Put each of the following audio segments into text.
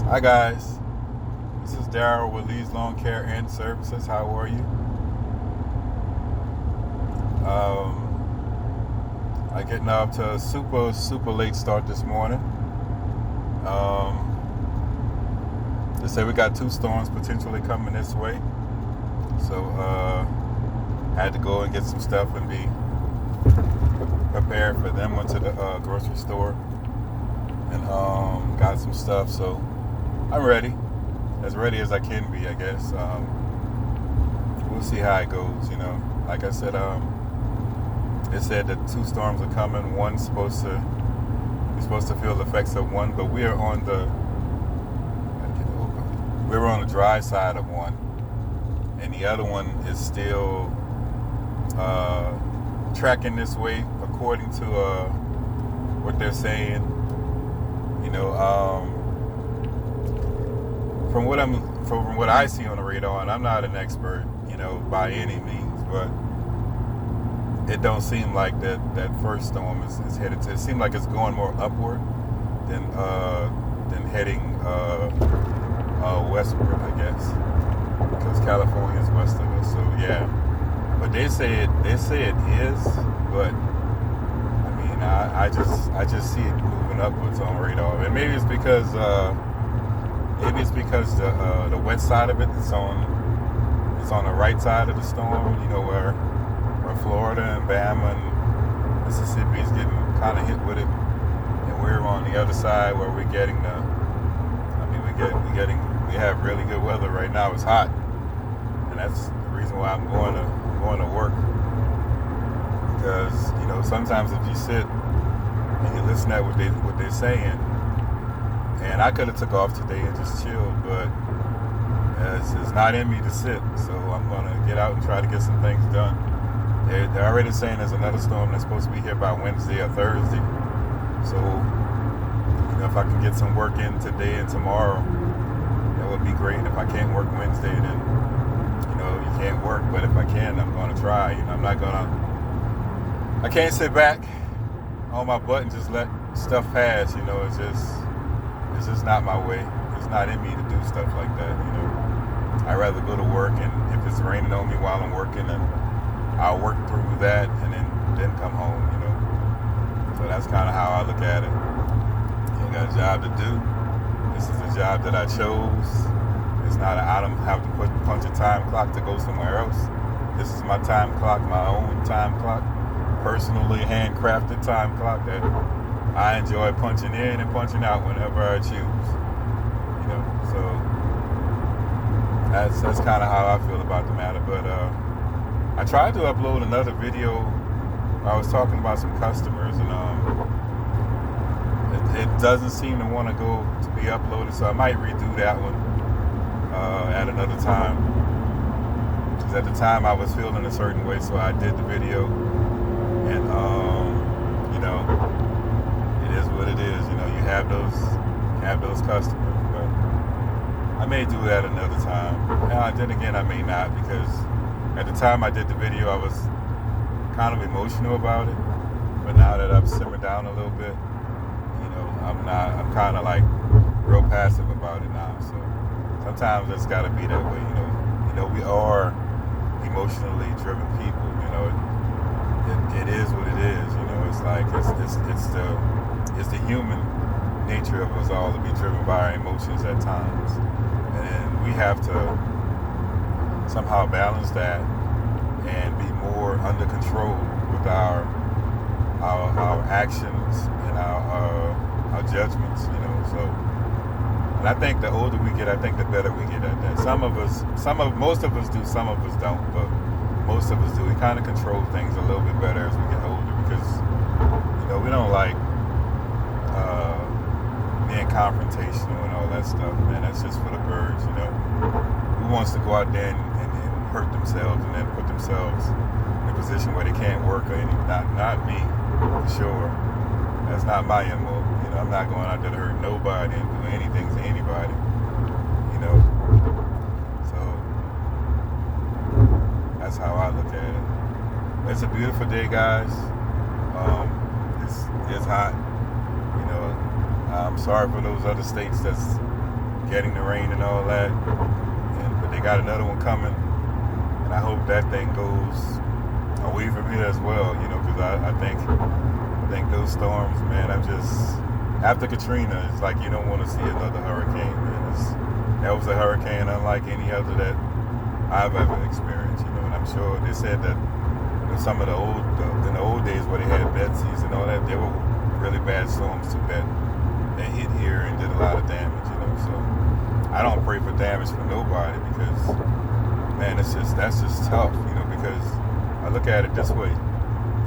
Hi guys, this is Daryl with Lee's Lawn Care and Services. How are you? I getting off to a super late start this morning. They say we got 2 storms potentially coming this way, so had to go and get some stuff and be prepared for them. Went to the grocery store and got some stuff, so I'm ready as I can be, I guess. We'll see how it goes, Like I said, it said that 2 storms are coming. We're supposed to feel the effects of one, but we're on the dry side of one, and the other one is still tracking this way according to what they're saying. From what I see on the radar, and I'm not an expert, by any means, but it don't seem like that first storm is headed to. It seems like it's going more upward than heading westward, I guess, because California is west of us. So yeah, but they say it is, but I mean, I just see it moving upwards on radar, and maybe it's because the wet side of it is on the right side of the storm. Where Florida and Bama and Mississippi is getting kind of hit with it, and we're on the other side where we're getting we have really good weather right now. It's hot, and that's the reason why I'm going to work, because sometimes if you sit and you listen at what they're saying, and I could have took off today and just chilled, but it's not in me to sit, so I'm going to get out and try to get some things done. They're already saying there's another storm that's supposed to be here by Wednesday or Thursday. So, if I can get some work in today and tomorrow, that would be great. If I can't work Wednesday, then, you can't work. But if I can, I'm going to try. I can't sit back on my butt and just let stuff pass. It's just not my way. It's not in me to do stuff like that. I'd rather go to work, and if it's raining on me while I'm working, then I'll work through that and then come home, So that's kind of how I look at it. You got a job to do. This is a job that I chose. It's not I don't have to punch a time clock to go somewhere else. This is my time clock, my own time clock, personally handcrafted time clock that I enjoy punching in and punching out whenever I choose. So that's kind of how I feel about the matter. But I tried to upload another video. I was talking about some customers, and it doesn't seem to want to be uploaded, so I might redo that one at another time. Because at the time I was feeling a certain way, so I did the video, and it is what it is. You have those customers, but I may do that another time. Then again, I may not, because at the time I did the video, I was kind of emotional about it. But now that I've simmered down a little bit, I'm kind of like real passive about it now. So sometimes it's got to be that way. We are emotionally driven people. It is what it is. It's like it's the human nature of us all to be driven by our emotions at times, and we have to somehow balance that and be more under control with our actions and our judgments, So, and I think the older we get, I think the better we get at that. Most of us do, some of us don't, but most of us do. We kind of control things a little bit better as we get older, because we don't like being confrontational and all that stuff. Man, that's just for the birds. Who wants to go out there and hurt themselves and then put themselves in a position where they can't work or anything? Not me, for sure. That's not my MO. I'm not going out there to hurt nobody and do anything to anybody. So that's how I look at it. It's a beautiful day, guys. It's hot. I'm sorry for those other states that's getting the rain and all that. But they got another one coming, and I hope that thing goes away from here as well. Because I think those storms, man. After Katrina, it's like you don't want to see another hurricane, man. That was a hurricane unlike any other that I've ever experienced. And I'm sure they said that some of in the old days where they had Betsy's and all that, there were really bad storms too that hit here and did a lot of damage. So I don't pray for damage for nobody because, man, that's just tough. Because I look at it this way: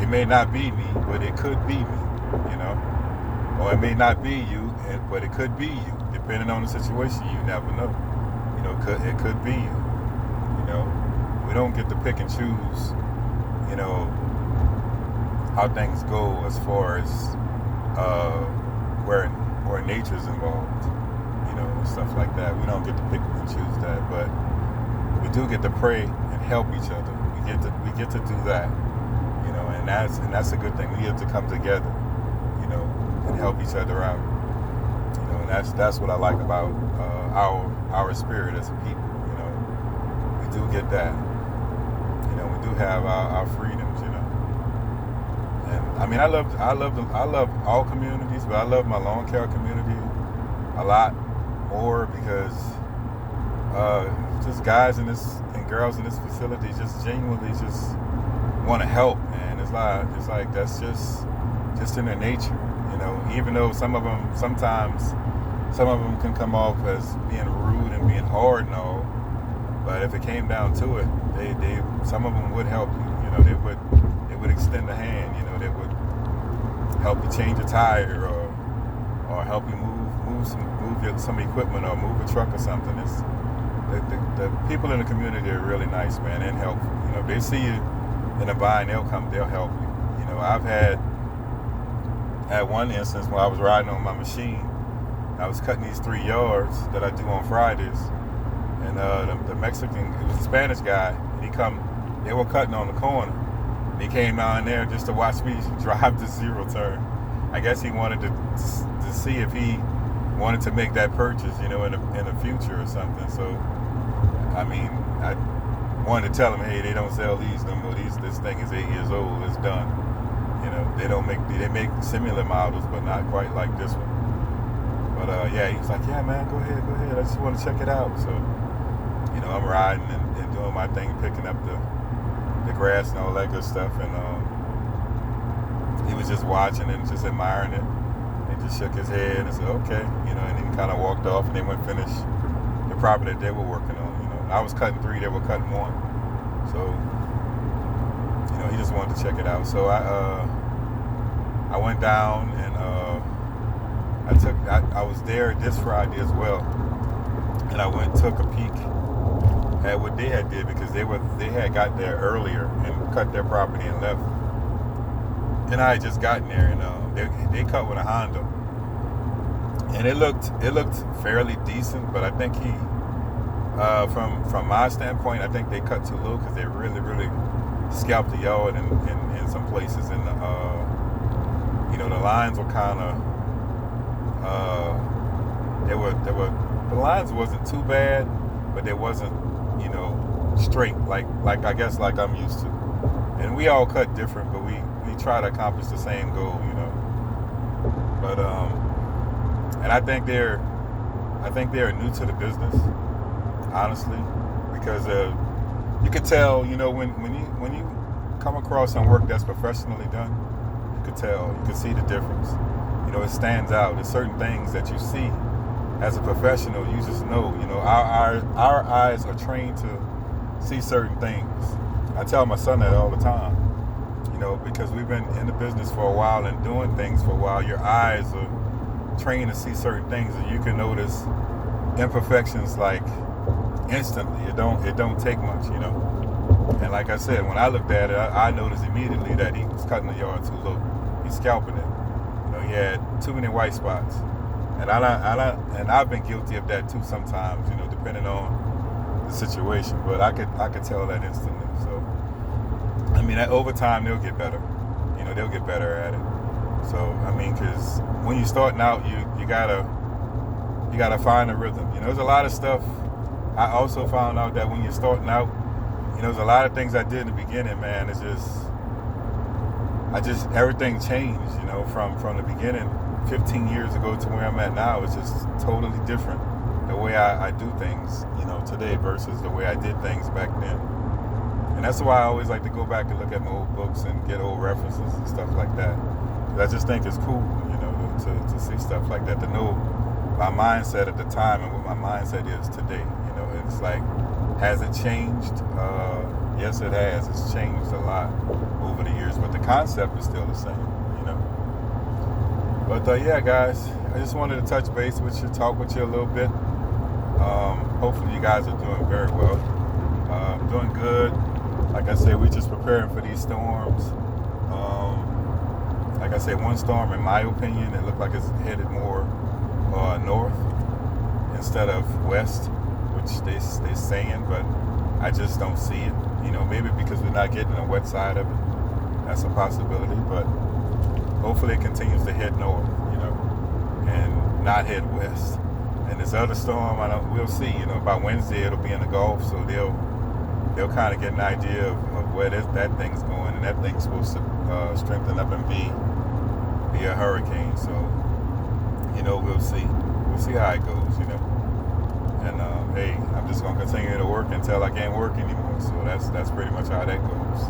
it may not be me, but it could be me. Or it may not be you, but it could be you. Depending on the situation, you never know. It could be you. We don't get to pick and choose, how things go as far as where nature's involved, and stuff like that. We don't get to pick and choose that, but we do get to pray and help each other. We get to do that, and that's a good thing. We get to come together, and help each other out, and that's what I like about our spirit as a people. We do get that. We do have our freedoms. And I mean, I love all communities, but I love my lawn care community a lot more because just guys and girls in this facility just genuinely just want to help, man. It's like that's just in their nature. Even though sometimes some of them can come off as being rude and being hard and all, but if it came down to it, some of them would help you. They would extend a hand. They would help you change a tire or help you move some equipment or move a truck or something. It's the people in the community are really nice, man, and helpful. If they see you in a bind, they'll help you. I've had one instance when I was riding on my machine. I was cutting these 3 yards that I do on Fridays, and the Mexican, it was a Spanish guy, and they were cutting on the corner. And he came down there just to watch me drive the zero turn. I guess he wanted to see if he wanted to make that purchase, in the future or something. So, I mean, I wanted to tell him, hey, they don't sell these no more. This thing is 8 years old. It's done. They make similar models, but not quite like this one. But yeah, he was like, yeah, man, go ahead. I just want to check it out. So, I'm riding and doing my thing, picking up the grass and all that good stuff. And he was just watching and just admiring it. He just shook his head and said, okay, and he kind of walked off, and they went finish the property that they were working on. I was cutting 3, they were cutting 1. So, he just wanted to check it out. So I went down and I was there this Friday as well, and I took a peek at what they had did because they had got there earlier and cut their property and left, and I had just gotten there, and they cut with a Honda, and it looked fairly decent, but I think from my standpoint, I think they cut too low because they really scalped the yard in some places, and the lines were kind of the lines wasn't too bad, but they wasn't straight like I guess like I'm used to. And we all cut different, but we try to accomplish the same goal, But and I think they're new to the business, honestly, because you could tell, when you come across some work that's professionally done, you could tell, you could see the difference. It stands out. There's certain things that you see as a professional, you just know. Our eyes are trained to see certain things. I tell my son that all the time, because we've been in the business for a while and doing things for a while. Your eyes are trained to see certain things, and you can notice imperfections like instantly. It don't take much, And like I said, when I looked at it, I noticed immediately that he was cutting the yard too low. He's scalping it. He had too many white spots, and I've been guilty of that too sometimes. Depending on the situation. But I could tell that instantly. So, I mean, over time they'll get better. They'll get better at it. So, I mean, because when you're starting out, you gotta You got to find a rhythm. You know, there's a lot of stuff. I also found out that when you're starting out, you know, there's a lot of things I did in the beginning, man. Everything changed, you know, from the beginning 15 years ago to where I'm at now. It's just totally different. The way I do things, you know, today versus the way I did things back then. And that's why I always like to go back and look at my old books and get old references and stuff like that. I just think it's cool, you know, to see stuff like that, to know my mindset at the time and what my mindset is today. You know, it's like, has it changed? Yes, it has. It's changed a lot over the years, but the concept is still the same, you know. But yeah, guys, I just wanted to touch base with you, talk with you a little bit. Hopefully you guys are doing very well. Doing good. Like I said, we're just preparing for these storms. Like I said, one storm, in my opinion, it looked like it's headed more north instead of west, which they're saying, but I just don't see it. You know, maybe because we're not getting the wet side of it. That's a possibility, but hopefully it continues to head north, you know, and not head west. And this other storm, we'll see. You know, by Wednesday it'll be in the Gulf, so they'll kind of get an idea of where that thing's going, and that thing's supposed to strengthen up and be a hurricane. So, you know, we'll see how it goes, you know. And hey, I'm just gonna continue to work until I can't work anymore. So that's pretty much how that goes.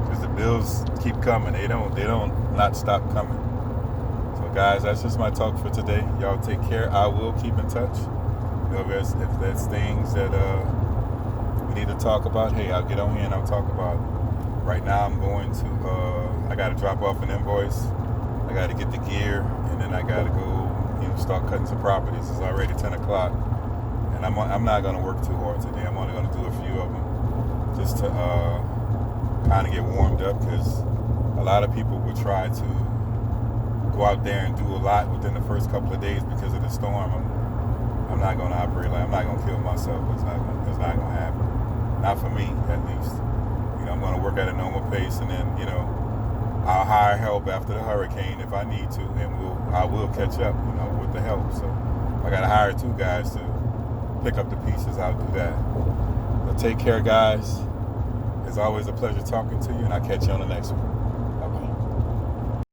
Because the bills keep coming. They don't not stop coming. So guys, that's just my talk for today. Y'all take care. I will keep in touch. You know, if there's things that we need to talk about, hey, I'll get on here and I'll talk about it. Right now I'm going to I gotta drop off an invoice. I gotta get the gear, and then I gotta go, you know, start cutting some properties. It's already 10 o'clock. And I'm not going to work too hard today. I'm only going to do a few of them just to kind of get warmed up, because a lot of people would try to go out there and do a lot within the first couple of days because of the storm. I'm not going to operate like, I'm not going to kill myself. It's not going to happen. Not for me, at least. You know, I'm going to work at a normal pace, and then, you know, I'll hire help after the hurricane if I need to, and I will catch up, you know, with the help. So I got to hire 2 guys to pick up the pieces. I'll do that. But take care, guys. It's always a pleasure talking to you, and I'll catch you on the next one.